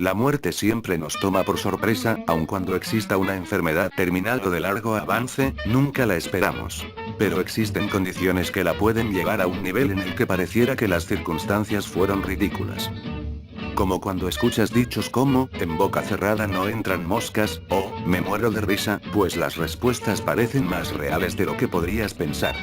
La muerte siempre nos toma por sorpresa, aun cuando exista una enfermedad terminal o de largo avance, nunca la esperamos. Pero existen condiciones que la pueden llevar a un nivel en el que pareciera que las circunstancias fueron ridículas. Como cuando escuchas dichos como, en boca cerrada no entran moscas, o, me muero de risa, pues las respuestas parecen más reales de lo que podrías pensar.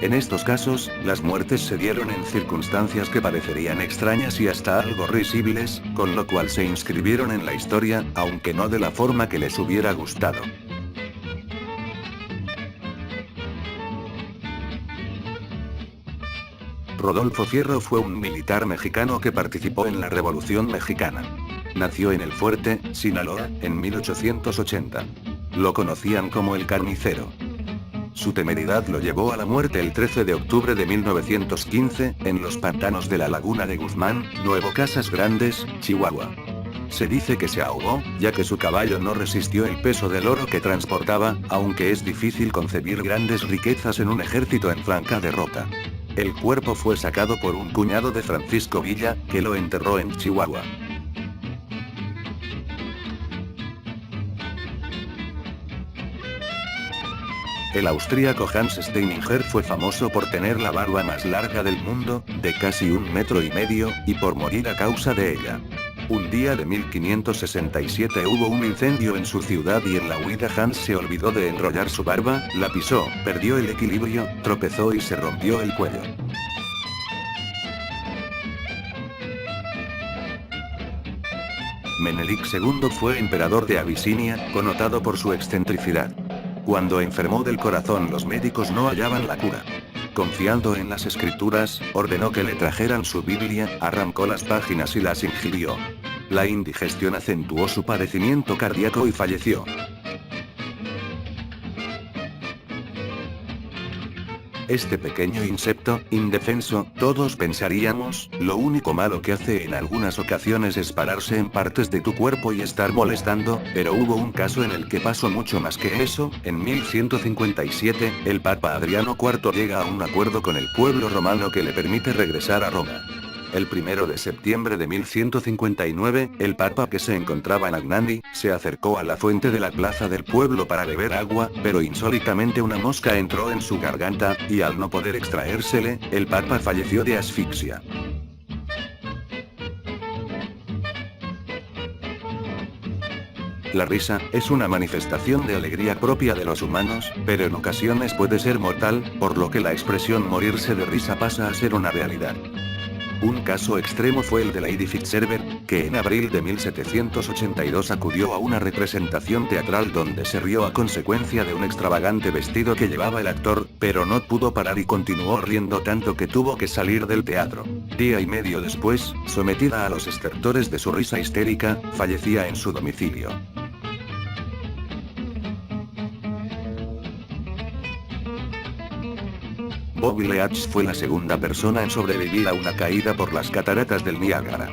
En estos casos, las muertes se dieron en circunstancias que parecerían extrañas y hasta algo risibles, con lo cual se inscribieron en la historia, aunque no de la forma que les hubiera gustado. Rodolfo Fierro fue un militar mexicano que participó en la Revolución Mexicana. Nació en El Fuerte, Sinaloa, en 1880. Lo conocían como el Carnicero. Su temeridad lo llevó a la muerte el 13 de octubre de 1915, en los pantanos de la Laguna de Guzmán, Nuevo Casas Grandes, Chihuahua. Se dice que se ahogó, ya que su caballo no resistió el peso del oro que transportaba, aunque es difícil concebir grandes riquezas en un ejército en franca derrota. El cuerpo fue sacado por un cuñado de Francisco Villa, que lo enterró en Chihuahua. El austríaco Hans Steininger fue famoso por tener la barba más larga del mundo, de casi 1,5 metros, y por morir a causa de ella. Un día de 1567 hubo un incendio en su ciudad y en la huida Hans se olvidó de enrollar su barba, la pisó, perdió el equilibrio, tropezó y se rompió el cuello. Menelik II fue emperador de Abisinia, connotado por su excentricidad. Cuando enfermó del corazón los médicos no hallaban la cura. Confiando en las escrituras, ordenó que le trajeran su Biblia, arrancó las páginas y las ingirió. La indigestión acentuó su padecimiento cardíaco y falleció. Este pequeño insecto, indefenso, todos pensaríamos, lo único malo que hace en algunas ocasiones es pararse en partes de tu cuerpo y estar molestando, pero hubo un caso en el que pasó mucho más que eso. En 1157, el Papa Adriano IV llega a un acuerdo con el pueblo romano que le permite regresar a Roma. El 1 de septiembre de 1159, el Papa, que se encontraba en Agnani, se acercó a la fuente de la plaza del pueblo para beber agua, pero insólitamente una mosca entró en su garganta, y al no poder extraérsele, el Papa falleció de asfixia. La risa es una manifestación de alegría propia de los humanos, pero en ocasiones puede ser mortal, por lo que la expresión morirse de risa pasa a ser una realidad. Un caso extremo fue el de Lady Fitzherbert, que en abril de 1782 acudió a una representación teatral donde se rió a consecuencia de un extravagante vestido que llevaba el actor, pero no pudo parar y continuó riendo tanto que tuvo que salir del teatro. Día y medio después, sometida a los estertores de su risa histérica, fallecía en su domicilio. Bobby Leach fue la segunda persona en sobrevivir a una caída por las cataratas del Niágara.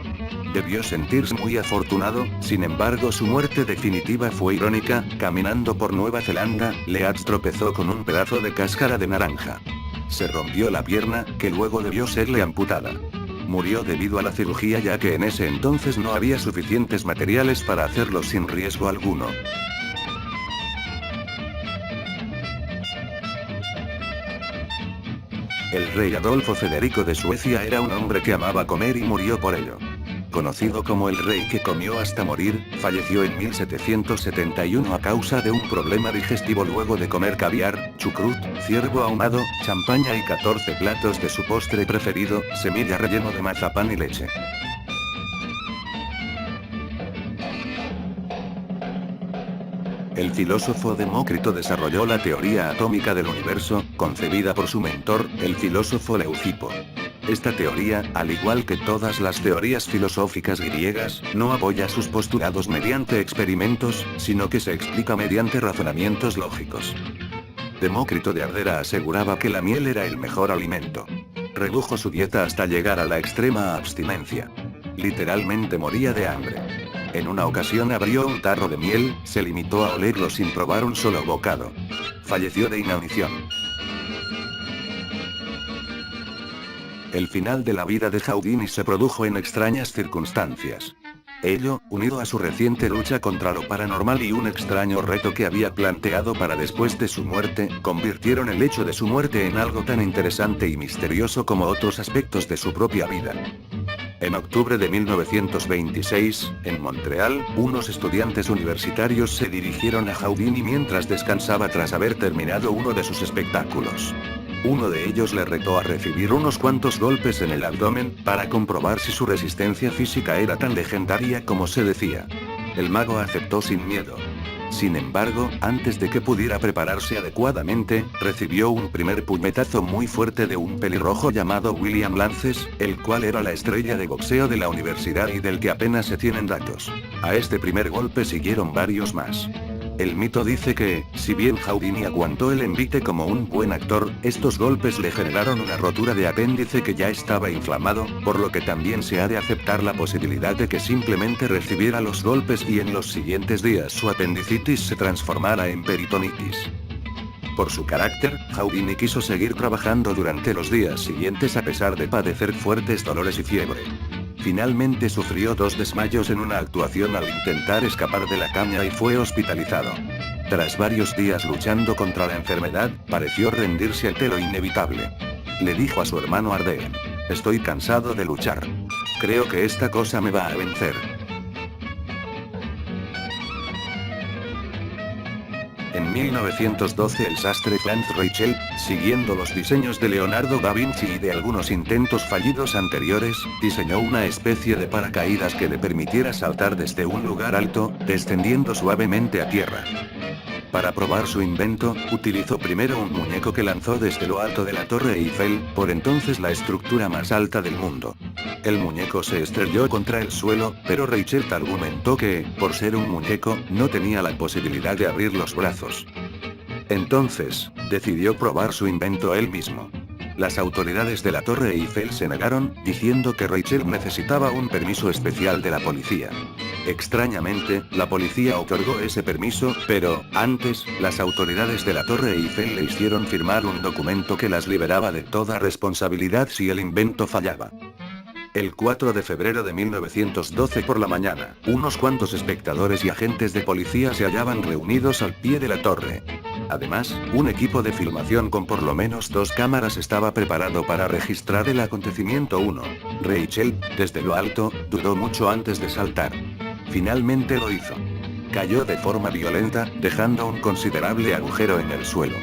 Debió sentirse muy afortunado, sin embargo su muerte definitiva fue irónica. Caminando por Nueva Zelanda, Leach tropezó con un pedazo de cáscara de naranja. Se rompió la pierna, que luego debió serle amputada. Murió debido a la cirugía ya que en ese entonces no había suficientes materiales para hacerlo sin riesgo alguno. El rey Adolfo Federico de Suecia era un hombre que amaba comer y murió por ello. Conocido como el rey que comió hasta morir, falleció en 1771 a causa de un problema digestivo luego de comer caviar, chucrut, ciervo ahumado, champaña y 14 platos de su postre preferido, semilla relleno de mazapán y leche. El filósofo Demócrito desarrolló la teoría atómica del universo, concebida por su mentor, el filósofo Leucipo. Esta teoría, al igual que todas las teorías filosóficas griegas, no apoya sus postulados mediante experimentos, sino que se explica mediante razonamientos lógicos. Demócrito de Ardera aseguraba que la miel era el mejor alimento. Redujo su dieta hasta llegar a la extrema abstinencia. Literalmente moría de hambre. En una ocasión abrió un tarro de miel, se limitó a olerlo sin probar un solo bocado. Falleció de inanición. El final de la vida de Houdini se produjo en extrañas circunstancias. Ello, unido a su reciente lucha contra lo paranormal y un extraño reto que había planteado para después de su muerte, convirtieron el hecho de su muerte en algo tan interesante y misterioso como otros aspectos de su propia vida. En octubre de 1926, en Montreal, unos estudiantes universitarios se dirigieron a Houdini mientras descansaba tras haber terminado uno de sus espectáculos. Uno de ellos le retó a recibir unos cuantos golpes en el abdomen, para comprobar si su resistencia física era tan legendaria como se decía. El mago aceptó sin miedo. Sin embargo, antes de que pudiera prepararse adecuadamente, recibió un primer puñetazo muy fuerte de un pelirrojo llamado William Lances, el cual era la estrella de boxeo de la universidad y del que apenas se tienen datos. A este primer golpe siguieron varios más. El mito dice que, si bien Houdini aguantó el envite como un buen actor, estos golpes le generaron una rotura de apéndice que ya estaba inflamado, por lo que también se ha de aceptar la posibilidad de que simplemente recibiera los golpes y en los siguientes días su apendicitis se transformara en peritonitis. Por su carácter, Houdini quiso seguir trabajando durante los días siguientes a pesar de padecer fuertes dolores y fiebre. Finalmente sufrió 2 desmayos en una actuación al intentar escapar de la caña y fue hospitalizado. Tras varios días luchando contra la enfermedad, pareció rendirse ante lo inevitable. Le dijo a su hermano Arden: "Estoy cansado de luchar. Creo que esta cosa me va a vencer". En 1912 el sastre Franz Reichelt, siguiendo los diseños de Leonardo da Vinci y de algunos intentos fallidos anteriores, diseñó una especie de paracaídas que le permitiera saltar desde un lugar alto, descendiendo suavemente a tierra. Para probar su invento, utilizó primero un muñeco que lanzó desde lo alto de la Torre Eiffel, por entonces la estructura más alta del mundo. El muñeco se estrelló contra el suelo, pero Reichelt argumentó que, por ser un muñeco, no tenía la posibilidad de abrir los brazos. Entonces, decidió probar su invento él mismo. Las autoridades de la Torre Eiffel se negaron, diciendo que Reichelt necesitaba un permiso especial de la policía. Extrañamente, la policía otorgó ese permiso, pero, antes, las autoridades de la Torre Eiffel le hicieron firmar un documento que las liberaba de toda responsabilidad si el invento fallaba. El 4 de febrero de 1912 por la mañana, unos cuantos espectadores y agentes de policía se hallaban reunidos al pie de la torre. Además, un equipo de filmación con por lo menos 2 cámaras estaba preparado para registrar el acontecimiento. Reichelt, desde lo alto, dudó mucho antes de saltar. Finalmente lo hizo. Cayó de forma violenta, dejando un considerable agujero en el suelo.